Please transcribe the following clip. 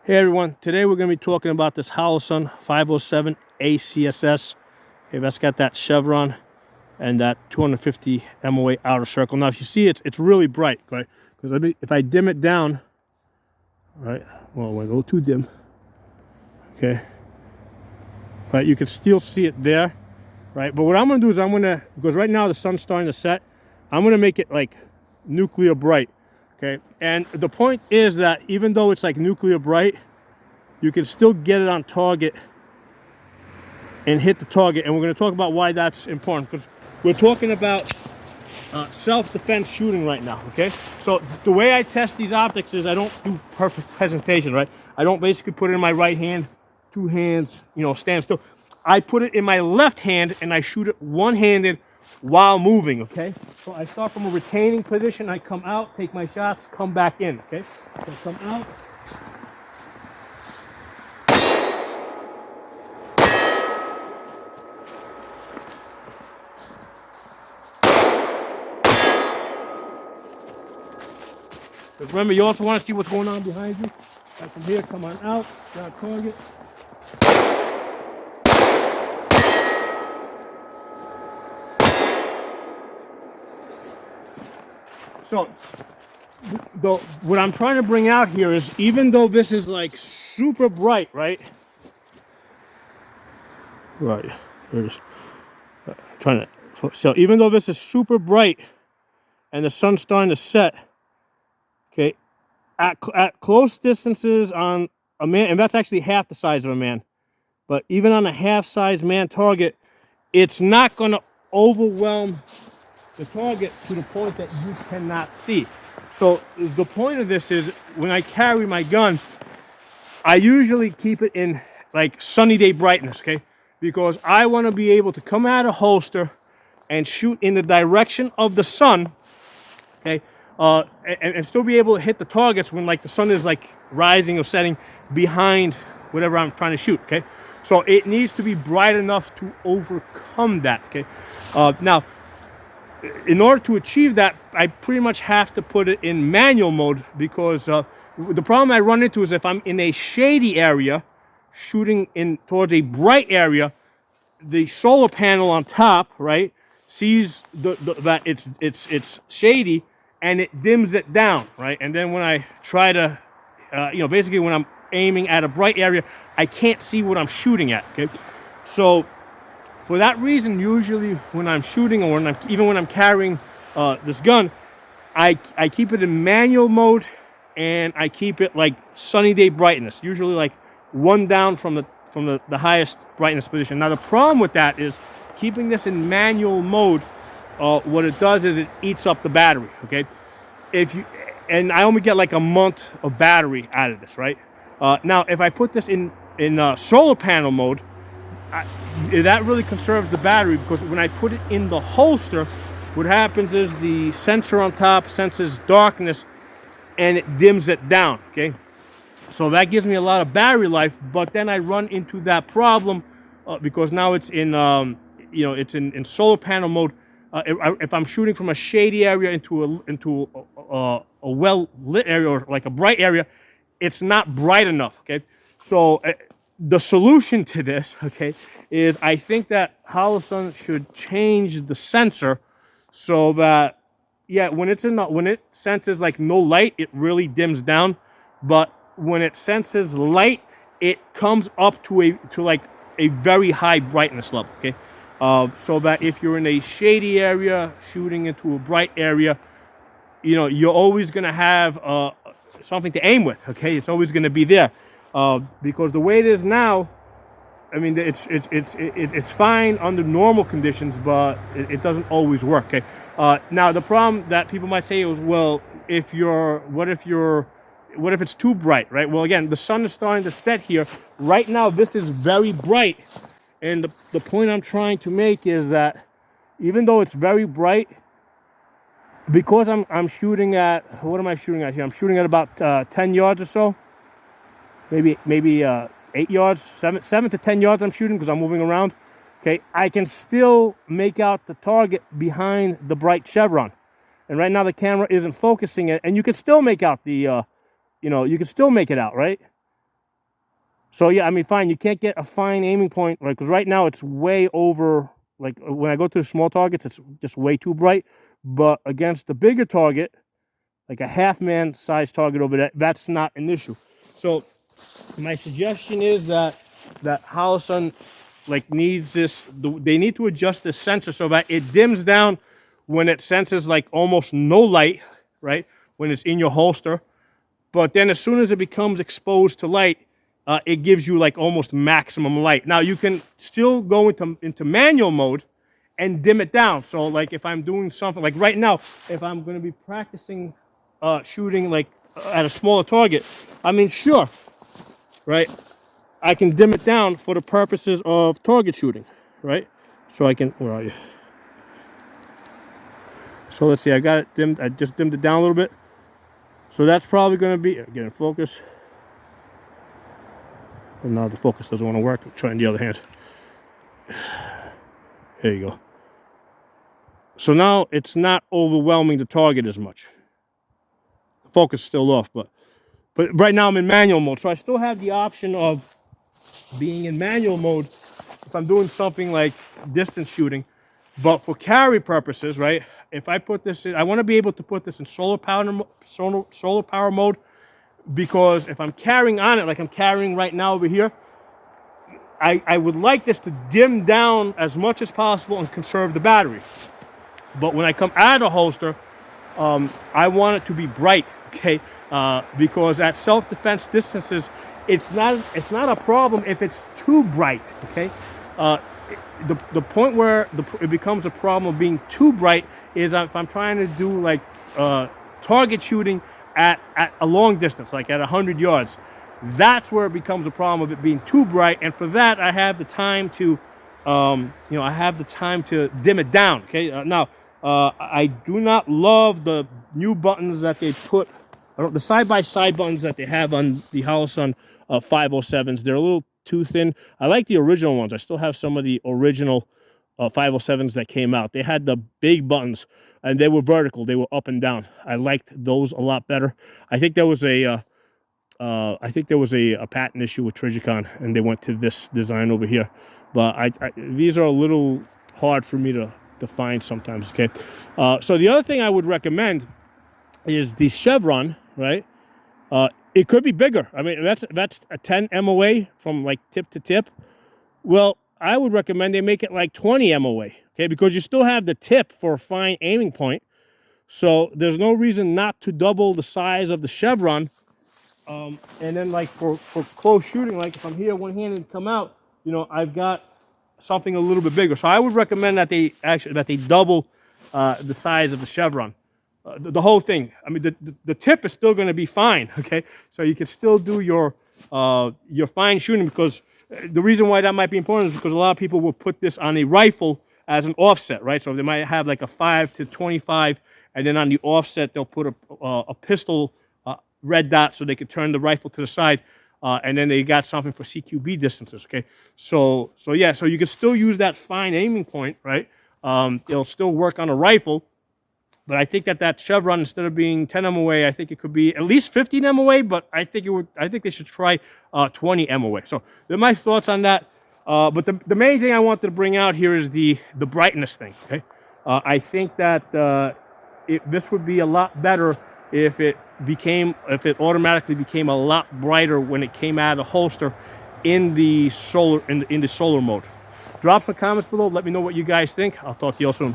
Hey everyone, today we're going to be talking about this Holosun 507 ACSS. Okay, that's got that chevron and that 250 MOA outer circle. Now if you see it's really bright, right? Because if I dim it down, right, well, when I go too dim, okay, right, you can still see it there, right? But what I'm going to do is because right now the sun's starting to set, I'm going to make it like nuclear bright. Okay, and the point is that even though it's like nuclear bright, you can still get it on target and hit the target. And we're going to talk about why that's important, because we're talking about self-defense shooting right now. Okay, so the way I test these optics is I don't do perfect presentation, right? I don't basically put it in my right hand, two hands, stand still. I put it in my left hand and I shoot it one-handed while moving. Okay, so I start from a retaining position, I come out, take my shots, come back in. Okay, so come out, because remember, you also want to see what's going on behind you. Right from here, come on out, got target. So, what I'm trying to bring out here is, even though this is like super bright, right? Right, there's trying to. So even though this is super bright, and the sun's starting to set, okay, at close distances on a man, and that's actually half the size of a man, but even on a half-size man target, it's not going to overwhelm the target to the point that you cannot see. So the point of this is, when I carry my gun, I usually keep it in like sunny day brightness, okay? Because I want to be able to come out of holster and shoot in the direction of the sun, okay? And still be able to hit the targets when like the sun is like rising or setting behind whatever I'm trying to shoot, okay? So it needs to be bright enough to overcome that, okay? Now, in order to achieve that, I pretty much have to put it in manual mode, because the problem I run into is if I'm in a shady area, shooting in towards a bright area, the solar panel on top, right, sees that it's shady, and it dims it down, right? And then when I try to, basically when I'm aiming at a bright area, I can't see what I'm shooting at, okay? So for that reason, usually when I'm shooting, or even when I'm carrying this gun, I keep it in manual mode, and I keep it like sunny day brightness, usually like one down from the highest brightness position. Now the problem with that is, keeping this in manual mode, what it does is it eats up the battery. Okay, and I only get like a month of battery out of this, right? Now if I put this in solar panel mode, that really conserves the battery, because when I put it in the holster, what happens is the sensor on top senses darkness and it dims it down, okay? So that gives me a lot of battery life, but then I run into that problem because now it's in, it's in solar panel mode. If I'm shooting from a shady area into a well lit area, or like a bright area, it's not bright enough, okay? So the solution to this, okay, is I think that Holosun should change the sensor so that, yeah, when it senses like no light, it really dims down, but when it senses light, it comes up to like a very high brightness level, okay? So that if you're in a shady area shooting into a bright area, you're always going to have something to aim with, okay? It's always going to be there. Because the way it is now, I mean, it's fine under normal conditions, but it doesn't always work, okay? Now the problem that people might say is, well, what if it's too bright, right? Well, again, the sun is starting to set here. Right now, this is very bright, and the point I'm trying to make is that even though it's very bright, because I'm shooting at, what am I shooting at here? I'm shooting at about 10 yards or so. Maybe 8 yards, 7 to 10 yards I'm shooting, because I'm moving around. Okay, I can still make out the target behind the bright chevron. And right now the camera isn't focusing it, and you can still make out the, you can still make it out, right? So yeah, I mean, fine, you can't get a fine aiming point, right? Because right now it's way over, like when I go to the small targets, it's just way too bright. But against the bigger target, like a half-man size target over there, that's not an issue. So my suggestion is that Holosun like needs this, they need to adjust the sensor so that it dims down when it senses like almost no light, right? When it's in your holster. But then as soon as it becomes exposed to light, it gives you like almost maximum light. Now you can still go into manual mode and dim it down. So like if I'm doing something, like right now, if I'm going to be practicing shooting like at a smaller target, I mean, sure, right? I can dim it down for the purposes of target shooting, right? So I can, where are you? So let's see, I got it dimmed. I just dimmed it down a little bit. So that's probably going to be, get in focus. And now the focus doesn't want to work. I'm trying the other hand. There you go. So now it's not overwhelming the target as much. The focus is still off, but right now I'm in manual mode. So I still have the option of being in manual mode if I'm doing something like distance shooting. But for carry purposes, right, if I put this in, I want to be able to put this in solar power mode, because if I'm carrying on it like I'm carrying right now over here, I would like this to dim down as much as possible and conserve the battery. But when I come out of the holster, I want it to be bright, okay? Because at self-defense distances, it's not a problem if it's too bright, okay? The point where it becomes a problem of being too bright is if I'm trying to do like target shooting at a long distance, like at 100 yards. That's where it becomes a problem of it being too bright, and for that I have the time to, I have the time to dim it down. Okay, now I do not love the new buttons that they put, the side-by-side buttons that they have on the Holosun 507s. They're a little too thin. I like the original ones. I still have some of the original 507s that came out. They had the big buttons, and they were vertical. They were up and down. I liked those a lot better. I think there was a patent issue with Trijicon, and they went to this design over here. But these are a little hard for me to find sometimes. Okay, so the other thing I would recommend is the chevron. Right, it could be bigger. I mean, that's a 10 MOA from like tip to tip. Well, I would recommend they make it like 20 MOA. Okay, because you still have the tip for a fine aiming point. So there's no reason not to double the size of the chevron. And then like for close shooting, like if I'm here one-handed and come out, I've got something a little bit bigger. So I would recommend that they double the size of the chevron, the whole thing. I mean, the tip is still going to be fine. Okay, so you can still do your fine shooting, because the reason why that might be important is because a lot of people will put this on a rifle as an offset, right? So they might have like a 5 to 25, and then on the offset they'll put a pistol red dot so they could turn the rifle to the side, and then they got something for CQB distances. Okay, so yeah, so you can still use that fine aiming point, right? It'll still work on a rifle, but I think that chevron, instead of being 10 MOA, I think it could be at least 15 MOA. But I think they should try 20 MOA. So they're my thoughts on that. But the main thing I wanted to bring out here is the brightness thing. Okay, I think that this would be a lot better if it automatically became a lot brighter when it came out of the holster in the solar mode. Drop some comments below. Let me know what you guys think. I'll talk to you all soon.